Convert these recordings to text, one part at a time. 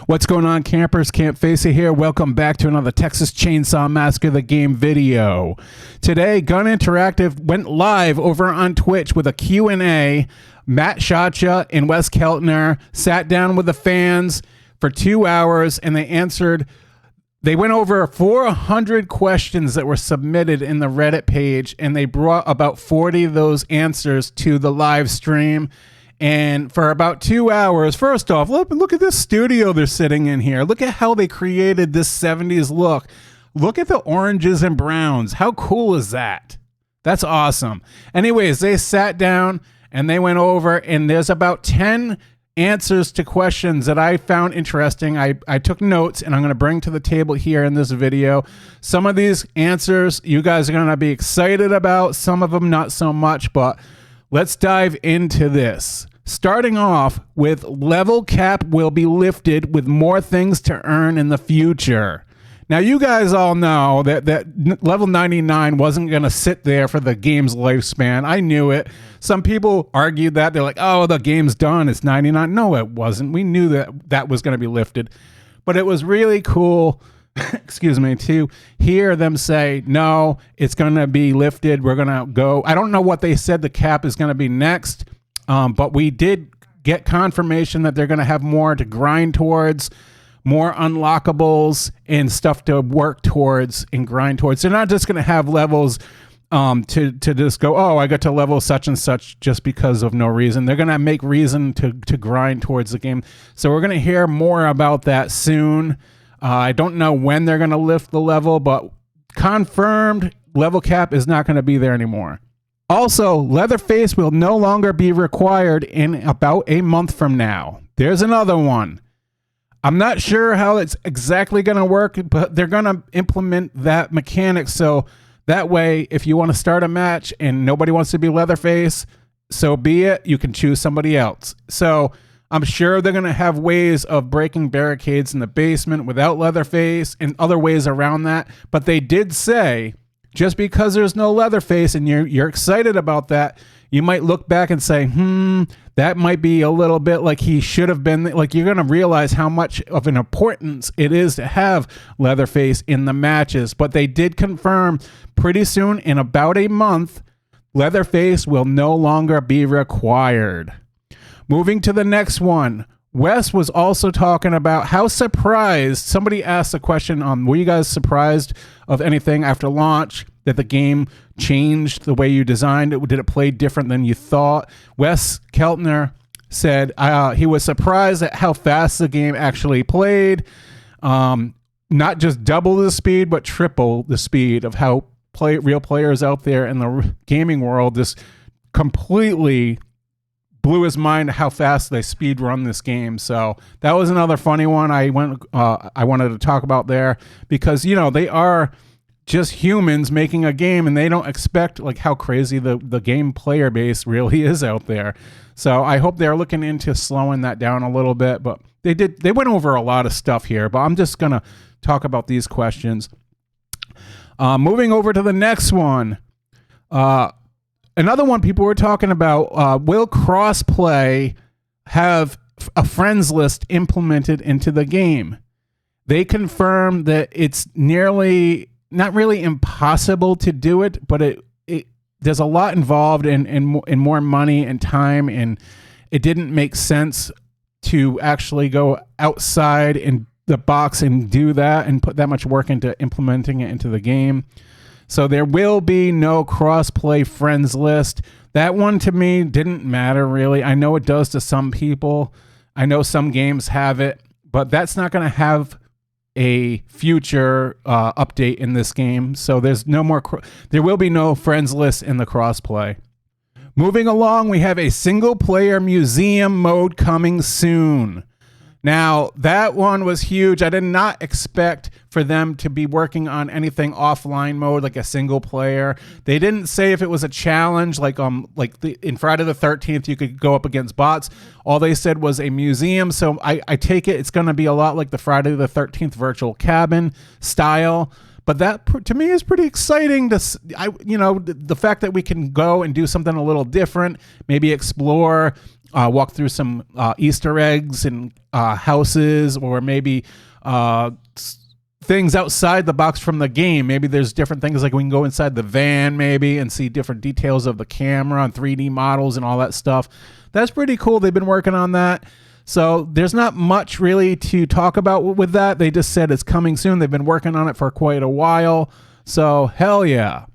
What's going on, campers? Campfacer here. Welcome back to another Texas Chainsaw Massacre the game video. Today, Gun Interactive went live over on Twitch with a Q&A. Matt Shotcha and Wes Keltner sat down with the fans for 2 hours and they went over 400 questions that were submitted in the Reddit page, and they brought about 40 of those answers to the live stream. And for about 2 hours, first off, look at this studio they're sitting in here. Look at how they created this 70s look. Look at the oranges and browns. How cool is that? That's awesome. Anyways, they sat down and they went over, and there's about 10 answers to questions that I found interesting. I took notes, and I'm going to bring to the table here in this video. Some of these answers you guys are going to be excited about, some of them not so much, but let's dive into this. Starting off with level cap will be lifted with more things to earn in the future. Now, you guys all know that level 99 wasn't going to sit there for the game's lifespan. I knew it. Some people argued that. They're like, oh, the game's done. It's 99. No, it wasn't. We knew that was going to be lifted. But it was really cool, excuse me, to hear them say, no, it's going to be lifted. We're going to go. I don't know what they said the cap is going to be next, but we did get confirmation that they're going to have more to grind towards, more unlockables and stuff to work towards and grind towards. They're not just going to have levels to just go, oh, I got to level such and such just because of no reason. They're going to make reason to grind towards the game. So we're going to hear more about that soon. I don't know when they're going to lift the level, but confirmed level cap is not going to be there anymore. Also, Leatherface will no longer be required in about a month from now. There's another one. I'm not sure how it's exactly going to work, but they're going to implement that mechanic so that way, if you want to start a match and nobody wants to be Leatherface, so be it. You can choose somebody else. So I'm sure they're going to have ways of breaking barricades in the basement without Leatherface and other ways around that. But they did say, just because there's no Leatherface and you're excited about that, you might look back and say, that might be a little bit like he should have been. Like, you're going to realize how much of an importance it is to have Leatherface in the matches. But they did confirm pretty soon, in about a month, Leatherface will no longer be required. Moving to the next one. Wes was also talking about how surprised, somebody asked a question on, were you guys surprised of anything after launch, that the game changed the way you designed it? Did it play different than you thought? Wes Keltner said he was surprised at how fast the game actually played. Not just double the speed, but triple the speed of how real players out there in the gaming world just completely blew his mind how fast they speed run this game. So that was another funny one I wanted to talk about there, because, you know, they are just humans making a game, and they don't expect like how crazy the game player base really is out there. So I hope they're looking into slowing that down a little bit, but they went over a lot of stuff here, but I'm just gonna talk about these questions. Moving over to the next one. Another one people were talking about, will Crossplay have a friends list implemented into the game? They confirmed that it's nearly, not really impossible to do it, but there's a lot involved in more money and time, and it didn't make sense to actually go outside in the box and do that and put that much work into implementing it into the game. So there will be no crossplay friends list. That one to me didn't matter really. I know it does to some people. I know some games have it, but that's not going to have a future update in this game. So there's no more. There will be no friends list in the crossplay. Moving along, we have a single player museum mode coming soon. Now, that one was huge. I did not expect for them to be working on anything offline mode, like a single player. They didn't say if it was a challenge, like in Friday the 13th, you could go up against bots. All they said was a museum. So I take it it's going to be a lot like the Friday the 13th virtual cabin style. But that to me is pretty exciting. The fact that we can go and do something a little different, maybe explore, walk through some Easter eggs and houses, or maybe things outside the box from the game. Maybe there's different things, like we can go inside the van maybe and see different details of the camera and 3D models and all that stuff. That's pretty cool. They've been working on that. So there's not much really to talk about with that. They just said it's coming soon. They've been working on it for quite a while. So hell yeah.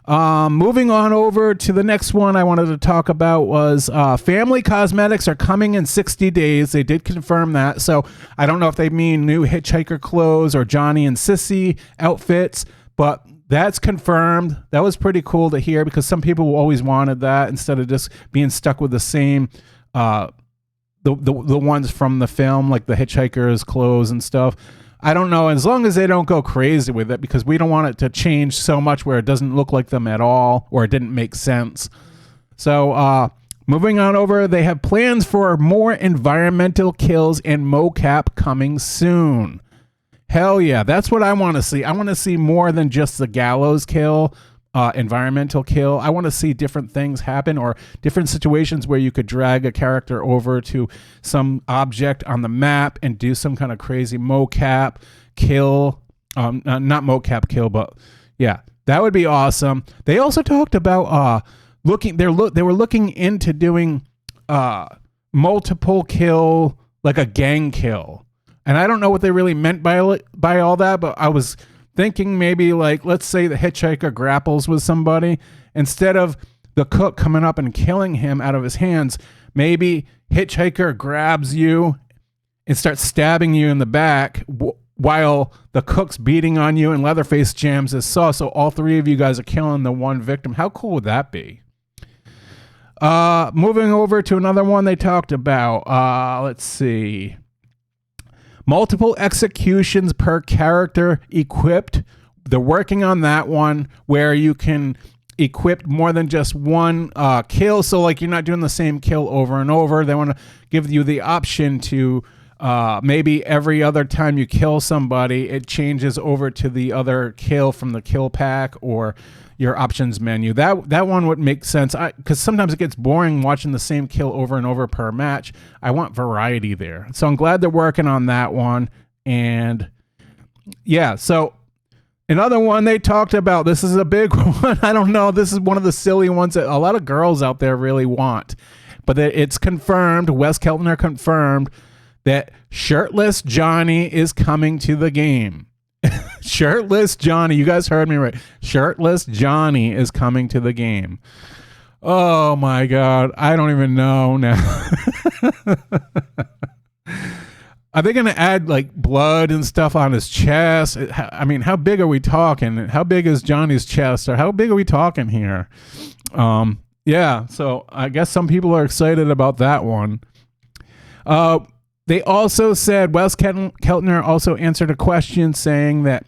Moving on over to the next one I wanted to talk about was family cosmetics are coming in 60 days. They did confirm that. So I don't know if they mean new hitchhiker clothes or Johnny and Sissy outfits, but that's confirmed. That was pretty cool to hear, because some people always wanted that instead of just being stuck with the same the ones from the film, like the hitchhiker's clothes and stuff. I don't know, as long as they don't go crazy with it, because we don't want it to change so much where it doesn't look like them at all, or it didn't make sense. So moving on over, they have plans for more environmental kills and mocap coming soon. Hell yeah, that's what I want to see. I want to see more than just the gallows kill, environmental kill. I want to see different things happen, or different situations where you could drag a character over to some object on the map and do some kind of crazy mocap kill. Not mocap kill, but yeah, that would be awesome. They also talked about they were looking into doing multiple kill, like a gang kill. And I don't know what they really meant by all that, but I was thinking maybe, like, let's say the hitchhiker grapples with somebody. Instead of the cook coming up and killing him out of his hands, maybe hitchhiker grabs you and starts stabbing you in the back while the cook's beating on you and Leatherface jams his saw. So all three of you guys are killing the one victim. How cool would that be? Moving over to another one they talked about. Let's see. Multiple executions per character equipped. They're working on that one, where you can equip more than just one kill. So like, you're not doing the same kill over and over. They want to give you the option to maybe every other time you kill somebody, it changes over to the other kill from the kill pack or your options menu. That one would make sense, because sometimes it gets boring watching the same kill over and over per match. I want variety there. So I'm glad they're working on that one. And yeah, so another one they talked about, this is a big one. I don't know, this is one of the silly ones that a lot of girls out there really want. But it's confirmed, Wes Keltner confirmed, that shirtless Johnny is coming to the game. Shirtless Johnny, you guys heard me right. Shirtless Johnny is coming to the game. Oh my God, I don't even know now. Are they going to add like blood and stuff on his chest? I mean, how big are we talking? How big is Johnny's chest, or how big are we talking here? Yeah, so I guess some people are excited about that one. They also said, Wes Keltner also answered a question saying that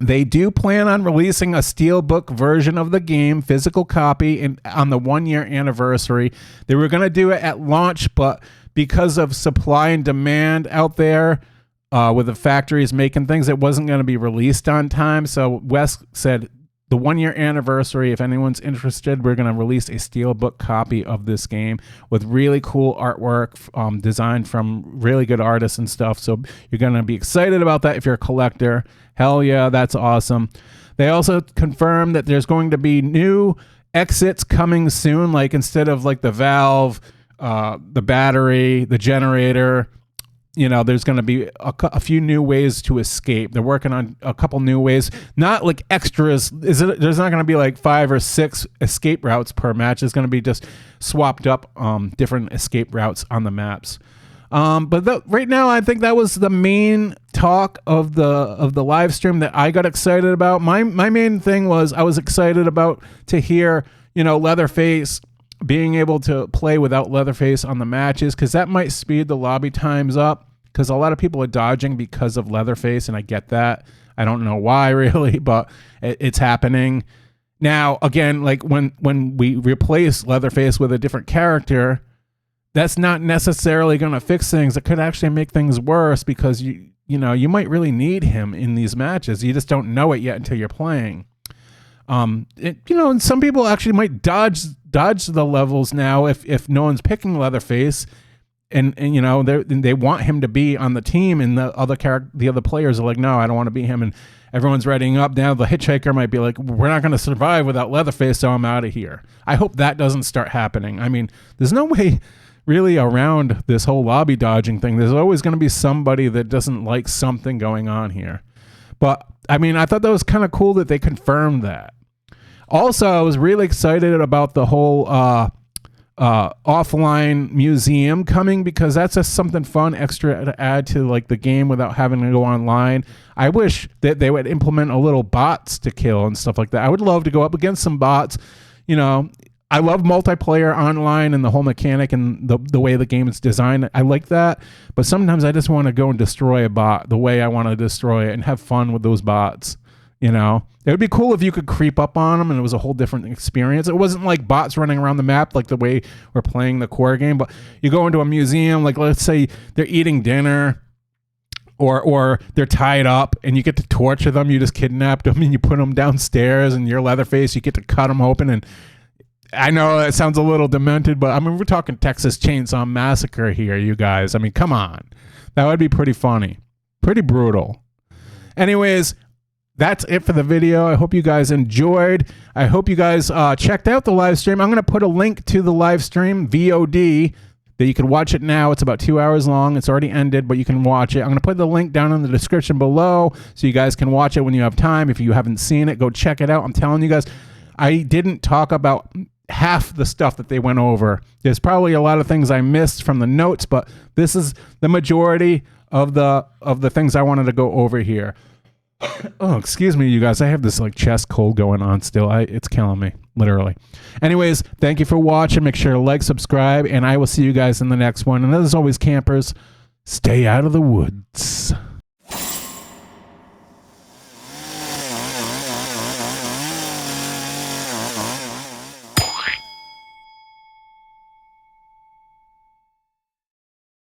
they do plan on releasing a Steelbook version of the game, physical copy, on the 1-year anniversary. They were going to do it at launch, but because of supply and demand out there with the factories making things, it wasn't going to be released on time. So Wes said, the 1-year anniversary, if anyone's interested, we're going to release a Steelbook copy of this game with really cool artwork designed from really good artists and stuff. So you're going to be excited about that if you're a collector. Hell yeah, that's awesome. They also confirmed that there's going to be new exits coming soon, like instead of like the valve, the battery, the generator, you know, there's going to be a few new ways to escape. They're working on a couple new ways, not like extras. There's not going to be like 5 or 6 escape routes per match. It's going to be just swapped up different escape routes on the maps. But right now, I think that was the main talk of the live stream that I got excited about. My main thing was I was excited about to hear, you know, Leatherface being able to play without Leatherface on the matches, because that might speed the lobby times up, because a lot of people are dodging because of Leatherface, and I get that. I don't know why really, but it's happening. Now, again, like when we replace Leatherface with a different character, that's not necessarily going to fix things. It could actually make things worse, because you might really need him in these matches. You just don't know it yet until you're playing. And some people actually might dodge the levels now if no one's picking Leatherface, and they want him to be on the team, and the other players are like, no, I don't want to be him, and everyone's readying up. Now the hitchhiker might be like, we're not going to survive without Leatherface, so I'm out of here. I hope that doesn't start happening. I mean, there's no way really around this whole lobby dodging thing. There's always going to be somebody that doesn't like something going on here. But I mean, I thought that was kind of cool that they confirmed that. Also, I was really excited about the whole offline museum coming, because that's just something fun extra to add to like the game without having to go online. I wish that they would implement a little bots to kill and stuff like that. I would love to go up against some bots. I love multiplayer online and the whole mechanic and the way the game is designed. I like that, but sometimes I just want to go and destroy a bot the way I want to destroy it and have fun with those bots. It would be cool if you could creep up on them and it was a whole different experience. It wasn't like bots running around the map like the way we're playing the core game, but you go into a museum, like let's say they're eating dinner or they're tied up and you get to torture them. You just kidnapped them and you put them downstairs, and you're Leatherface. You get to cut them open, and I know it sounds a little demented, but I mean, we're talking Texas Chainsaw Massacre here, you guys. I mean, come on. That would be pretty funny. Pretty brutal. Anyways, that's it for the video. I hope you guys enjoyed. I hope you guys checked out the live stream. I'm going to put a link to the live stream, VOD, that you can watch it now. It's about 2 hours long. It's already ended, but you can watch it. I'm going to put the link down in the description below so you guys can watch it when you have time. If you haven't seen it, go check it out. I'm telling you guys, I didn't talk about half the stuff that they went over. There's probably a lot of things I missed from the notes, but this is the majority of the things I wanted to go over here. Oh, excuse me, you guys. I have this like chest cold going on still. It's killing me, literally. Anyways, thank you for watching. Make sure to like, subscribe, and I will see you guys in the next one. And as always, campers, stay out of the woods.